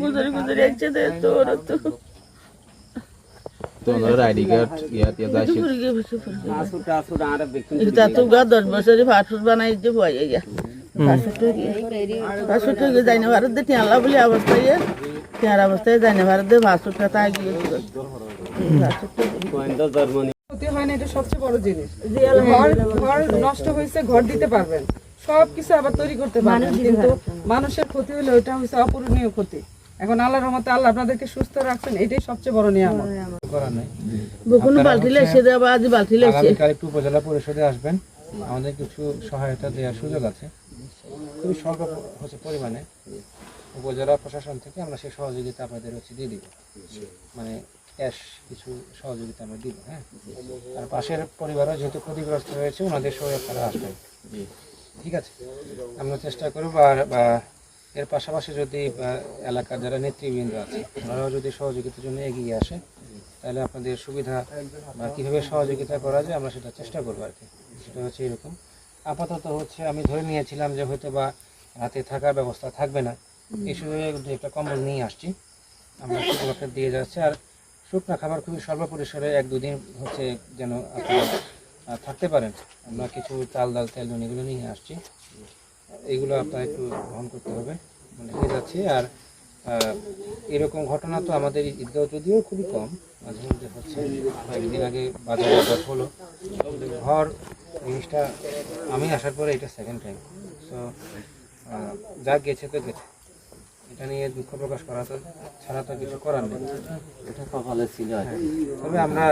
গুজরি গুজরি একসাথে তোর তো তোমার আইডি কার্ড ইয়া যাইছে এটা তো 10 বছরে ফাটফুট বানাইতে বয়ে গিয়া ফাটফুট যাই না ভারত দিয়ে টিয়ালা বলে অবস্থায় টিয়ার অবস্থায় যাই না ভারত দিয়ে ফাটফুটটা তা গিয়েছিল ক্ষতি হয় না, এটা সবচেয়ে বড় জিনিস। ঘর নষ্ট হয়েছে, ঘর দিতে পারবেন, সবকিছু আবার তৈরি করতে পারবেন, কিন্তু মানুষের ক্ষতি হলে ওইটা হচ্ছে অপূরণীয় ক্ষতি। এখন আল্লাহর রহমতে আল্লাহ আপনাদেরকে সুস্থ রাখছেন, এটাই সবচেয়ে বড় নিয়ামত। বকুন বালতিলে এসে দেওয়া আজ বালতিলে এসে আগামীকাল একটু উপজেলা পরিষদে আসবেন, আমাদের কিছু সহায়তা দেওয়ার সুযোগ আছে, খুবই স্বল্প হচ্ছে পরিমাণে। উপজেলা প্রশাসন থেকে আমরা সেই সহযোগিতা আপনাদের দিয়ে দিব, মানে ক্যাশ কিছু সহযোগিতা আমরা দিব। হ্যাঁ, আর পাশের পরিবারও যেহেতু ক্ষতিগ্রস্ত হয়েছে, ওনাদের সঙ্গে আপনারা আসবেন, ঠিক আছে? আমরা চেষ্টা করব। বা এর পাশাপাশি যদি এলাকার যারা নেতৃবৃন্দ আছে ওনারাও যদি সহযোগিতার জন্য এগিয়ে আসে, তাহলে আপনাদের সুবিধা বা কীভাবে সহযোগিতা করা যায় আমরা সেটা চেষ্টা করবো আর কি। সেটা হচ্ছে এরকম। আপাতত হচ্ছে আমি ধরে নিয়েছিলাম যে হয়তো বা রাতে থাকার ব্যবস্থা থাকবে না, এই সুযোগে একটা কম্বল নিয়ে আসছি, আমরা সেগুলোকে দিয়ে যাচ্ছি। আর শুকনা খাবার খুবই স্বল্প পরিসরে 1-2 দিন হচ্ছে যেন আপনারা থাকতে পারেন, আমরা কিছু চাল ডাল তেল নুন এগুলো নিয়ে আসছি, এইগুলো আপনারা একটু গ্রহণ করতে হবে, মানে নিয়ে যাচ্ছি। আর এরকম ঘটনা তো আমাদের ঈদগাঁও যদিও খুবই কম, মাঝে মধ্যে হচ্ছে। কয়েকদিন আগে বাজারে হলো ঘর জিনিসটা, আমি আসার পরে এটা সেকেন্ড টাইম। সো যা গেছে তো গেছে, এটা নিয়ে দুঃখ প্রকাশ করা তো ছাড়া তো কিছু করার নেই। এটা কপালে ছিল, তবে আমরা